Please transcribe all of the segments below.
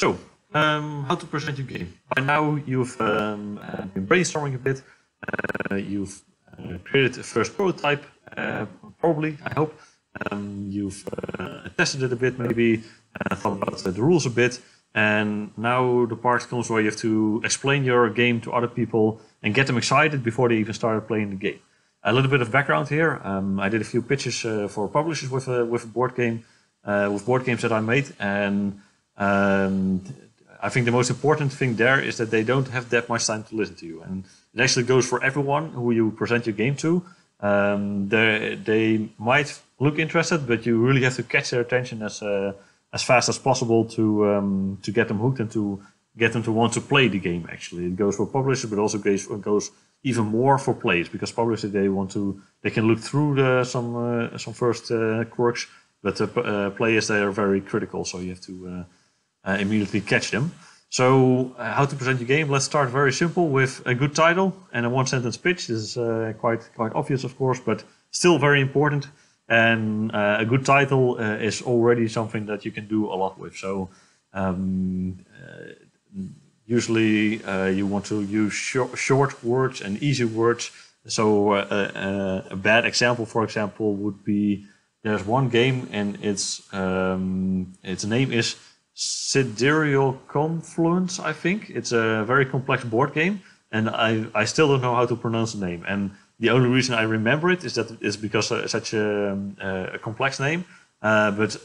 How to present your game. By now you've been brainstorming a bit. You've created a first prototype, probably, I hope. You've tested it a bit, maybe, thought about the rules a bit. And now the part comes where you have to explain your game to other people and get them excited before they even started playing the game. A little bit of background here. I did a few pitches for publishers with a board game, with board games that I made, and I think the most important thing there is that they don't have that much time to listen to you, and it actually goes for everyone who you present your game to. They might look interested, but you really have to catch their attention as fast as possible to get them hooked and to get them to want to play the game. Actually, it goes for publishers, but also goes even more for players, because publishers they can look through some first quirks, but players, they are very critical, so you have to immediately catch them. So how to present your game? Let's start very simple with a good title and a one-sentence pitch. This is quite obvious, of course, but still very important. And a good title is already something that you can do a lot with. So usually you want to use short words and easy words. So a bad example, for example, would be there's one game and its name is Sidereal Confluence, I think. It's a very complex board game, and I still don't know how to pronounce the name. And the only reason I remember it is that it's because such a complex name. But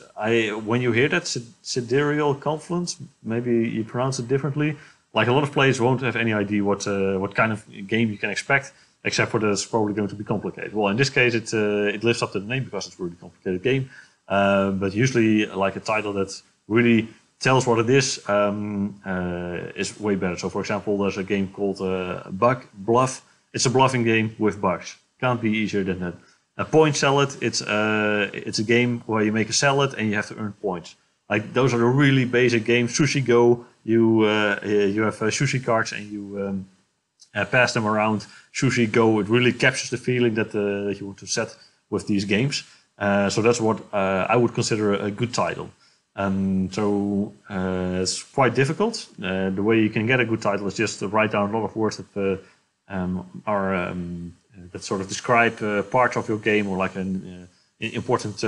when you hear that, Sidereal Confluence, maybe you pronounce it differently. Like, a lot of players won't have any idea what kind of game you can expect, except for that it's probably going to be complicated. Well, in this case, it lives up to the name because it's a really complicated game. But usually, like, a title that really tells what it is way better. So, for example, there's a game called Bluff. It's a bluffing game with bugs. Can't be easier than that. A point salad. It's a game where you make a salad and you have to earn points. Like, those are the really basic games. Sushi Go. You have sushi cards and you pass them around. Sushi Go. It really captures the feeling that you want to set with these games. So that's what I would consider a good title. So it's quite difficult. The way you can get a good title is just to write down a lot of words that that sort of describe parts of your game, or like an important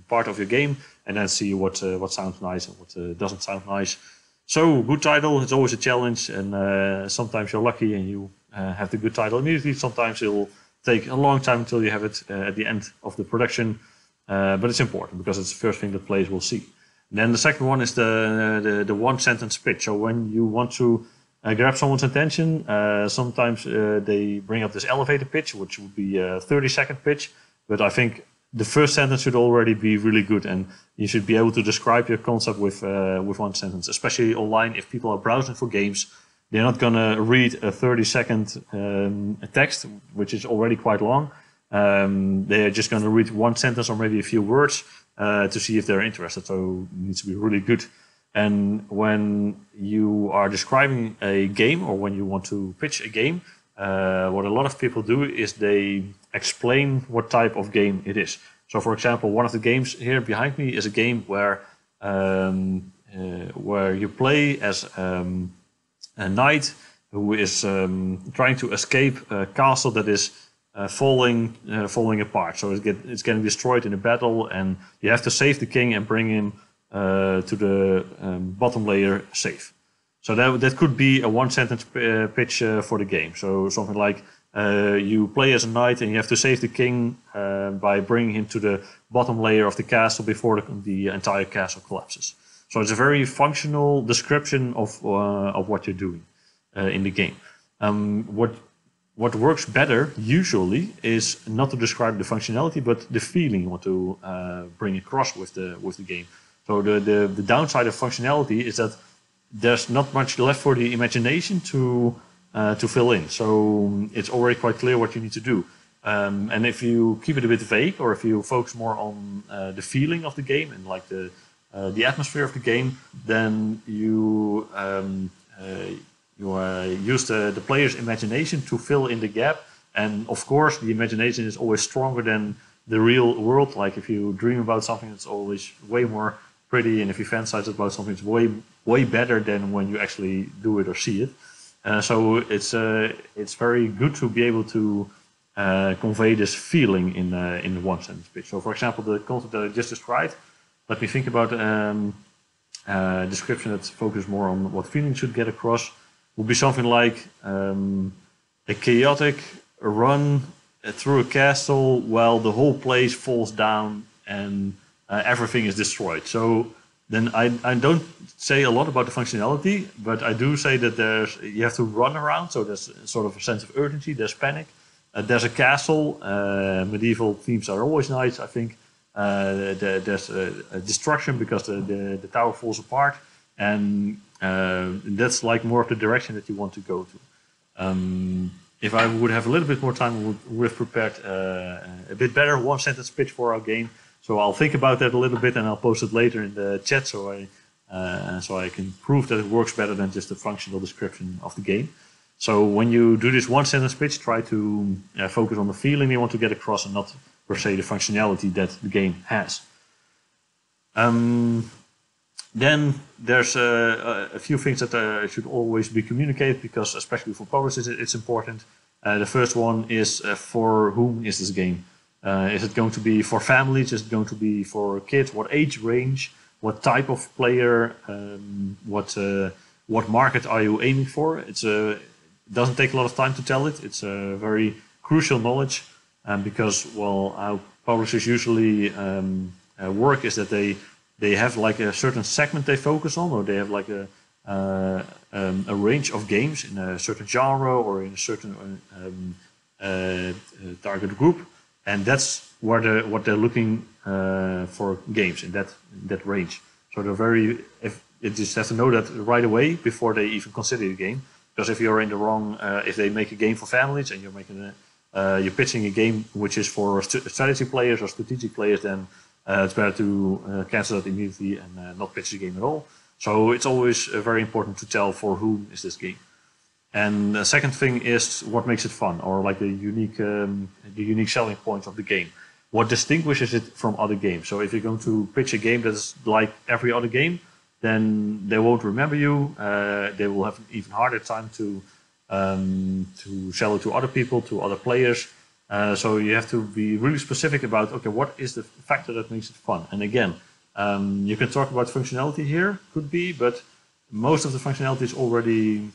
part of your game, and then see what sounds nice and what doesn't sound nice. So good title is always a challenge, and sometimes you're lucky and you have the good title immediately. Sometimes it'll take a long time until you have it at the end of the production. But it's important because it's the first thing that players will see. And then the second one is the one-sentence pitch. So when you want to grab someone's attention, sometimes they bring up this elevator pitch, which would be a 30-second pitch. But I think the first sentence should already be really good, and you should be able to describe your concept with one sentence. Especially online, if people are browsing for games, they're not going to read a 30-second text, which is already quite long. They're just going to read one sentence or maybe a few words to see if they're interested. So it needs to be really good. And when you are describing a game, or when you want to pitch a game, what a lot of people do is they explain what type of game it is. So, for example, one of the games here behind me is a game where you play as a knight who is trying to escape a castle that is falling apart. So it's getting destroyed in a battle, and you have to save the king and bring him to the bottom layer safe. So that could be a one-sentence pitch for the game. So something like you play as a knight and you have to save the king by bringing him to the bottom layer of the castle before the entire castle collapses. So it's a very functional description of what you're doing in the game. What works better usually is not to describe the functionality, but the feeling you want to bring across with the game. So the downside of functionality is that there's not much left for the imagination to fill in. So it's already quite clear what you need to do. And if you keep it a bit vague, or if you focus more on the feeling of the game and like the atmosphere of the game, then you use the player's imagination to fill in the gap. And of course, the imagination is always stronger than the real world. Like, if you dream about something, it's always way more pretty, and if you fantasize about something, it's way way better than when you actually do it or see it. So it's very good to be able to convey this feeling in one sentence pitch. So, for example, the concept that I just described. Let me think about description that focuses more on what feeling should get across. Would be something like a chaotic run through a castle while the whole place falls down and everything is destroyed. So then I don't say a lot about the functionality, but I do say that you have to run around, so there's sort of a sense of urgency, there's panic. There's a castle, medieval themes are always nice, I think. There's a destruction because the tower falls apart, and that's like more of the direction that you want to go to. If I would have a little bit more time, we would have prepared a bit better one sentence pitch for our game. So I'll think about that a little bit and I'll post it later in the chat so I can prove that it works better than just a functional description of the game. So when you do this one sentence pitch, try to focus on the feeling you want to get across and not per se the functionality that the game has. Then there's a few things that should always be communicated because especially for publishers it's important. The first one is for whom is this game? Is it going to be for families? Is it going to be for kids? What age range? What type of player? What market are you aiming for? It doesn't take a lot of time to tell it. It's a very crucial knowledge because, well, how publishers usually work is that they have like a certain segment they focus on, or they have like a range of games in a certain genre or in a certain target group. And that's what they're looking for games in that range. So they just have to know that right away before they even consider the game. Because if you're in the wrong, if they make a game for families and you're pitching a game which is for strategy players or strategic players, then it's better to cancel it immediately and not pitch the game at all. So it's always very important to tell for whom is this game. And the second thing is what makes it fun, or like the unique selling points of the game. What distinguishes it from other games? So if you're going to pitch a game that's like every other game, then they won't remember you. They will have an even harder time to sell it to other people, to other players. So you have to be really specific about, okay, what is the factor that makes it fun? And again, you can talk about functionality here, could be, but most of the functionality is already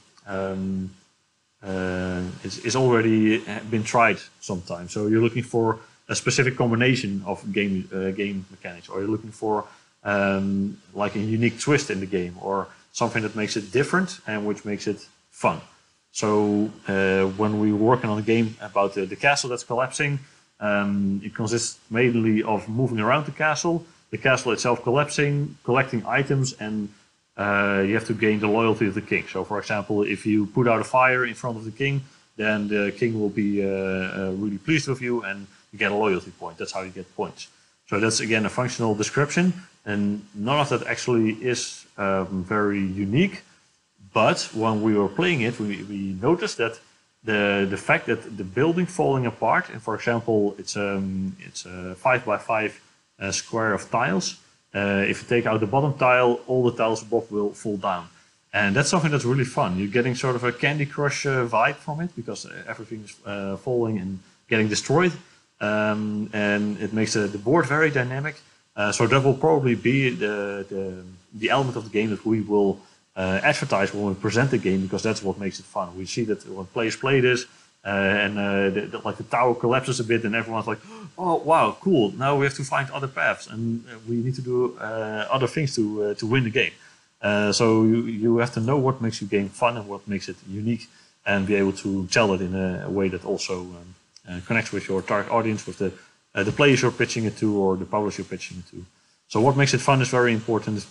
it's already been tried sometimes. So you're looking for a specific combination of game mechanics, or you're looking for like a unique twist in the game, or something that makes it different and which makes it fun. So when we're working on a game about the castle that's collapsing, it consists mainly of moving around the castle itself collapsing, collecting items, and you have to gain the loyalty of the king. So, for example, if you put out a fire in front of the king, then the king will be really pleased with you and you get a loyalty point. That's how you get points. So that's, again, a functional description. And none of that actually is very unique. But when we were playing it, we noticed that the fact that the building falling apart, and for example, it's a 5x5 square of tiles. If you take out the bottom tile, all the tiles above will fall down. And that's something that's really fun. You're getting sort of a Candy Crush vibe from it, because everything's falling and getting destroyed. And it makes the board very dynamic. So that will probably be the element of the game that we will advertise when we present the game, because that's what makes it fun. We see that when players play this, like the tower collapses a bit and everyone's like, oh wow, cool, now we have to find other paths and we need to do other things to win the game. So you have to know what makes your game fun and what makes it unique, and be able to tell it in a way that also connects with your target audience, with the players you're pitching it to or the publisher you're pitching it to. So what makes it fun is very important.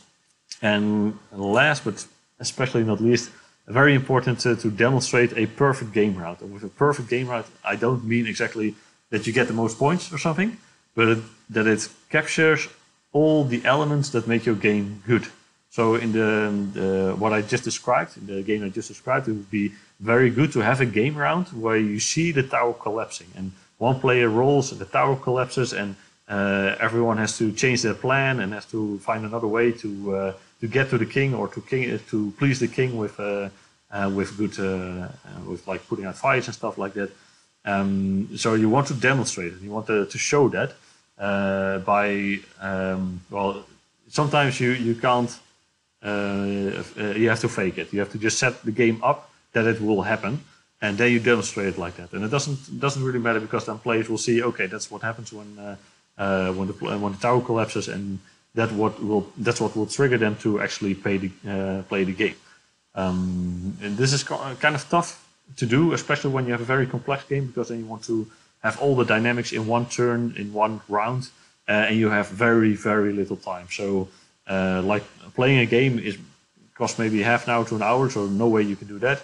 And last but especially not least, very important to demonstrate a perfect game route. And with a perfect game route, I don't mean exactly that you get the most points or something, but that it captures all the elements that make your game good. So in what I just described, in the game I just described, it would be very good to have a game round where you see the tower collapsing, and one player rolls and the tower collapses, and everyone has to change their plan and has to find another way to to get to the king or to please the king with good with like putting out fires and stuff like that. So you want to demonstrate it. You want to show that by well, sometimes you can't. You have to fake it. You have to just set the game up that it will happen, and then you demonstrate it like that. And it doesn't really matter, because then players will see, okay, that's what happens when the tower collapses, and that's what will trigger them to actually play the game. And this is kind of tough to do, especially when you have a very complex game, because then you want to have all the dynamics in one turn, in one round, and you have very, very little time. So like playing a game costs maybe half an hour to an hour, so no way you can do that.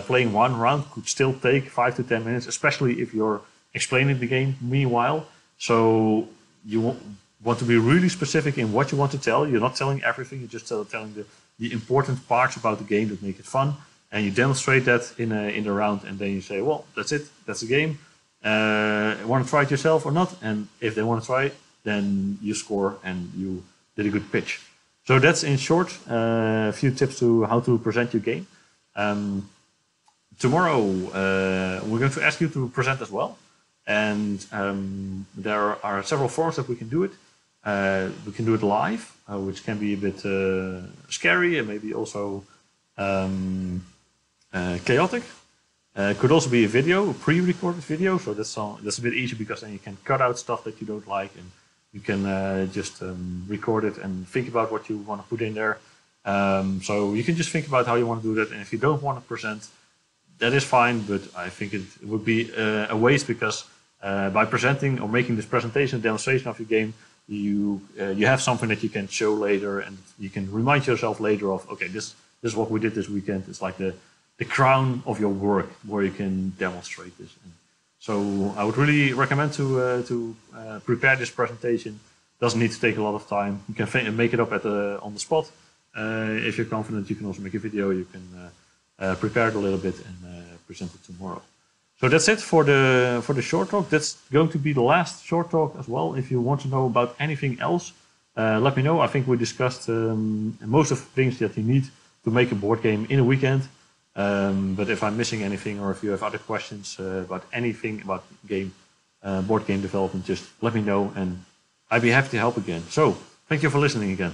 Playing one round could still take 5 to 10 minutes, especially if you're explaining the game meanwhile. So you want to be really specific in what you want to tell. You're not telling everything, you're just telling the important parts about the game that make it fun. And you demonstrate that in a round, and then you say, well, that's it, that's the game. Want to try it yourself or not? And if they want to try it, then you score and you did a good pitch. So that's in short a few tips to how to present your game. Tomorrow we're going to ask you to present as well. And there are several forms that we can do it. We can do it live, which can be a bit scary and maybe also chaotic. It could also be a video, a pre-recorded video. So that's a bit easier, because then you can cut out stuff that you don't like, and you can just record it and think about what you want to put in there. So you can just think about how you want to do that. And if you don't want to present, that is fine, but I think it would be a waste, because by presenting or making this presentation, demonstration of your game, you have something that you can show later, and you can remind yourself later of, okay, this is what we did this weekend. It's like the crown of your work, where you can demonstrate this. And so I would really recommend to prepare this presentation. Doesn't need to take a lot of time. You can make it up on the spot. If you're confident, you can also make a video. You can prepare it a little bit and present it tomorrow. So that's it for the short talk. That's going to be the last short talk as well. If you want to know about anything else, let me know. I think we discussed most of the things that you need to make a board game in a weekend. But if I'm missing anything, or if you have other questions about anything about board game development, just let me know, and I'd be happy to help again. So thank you for listening again.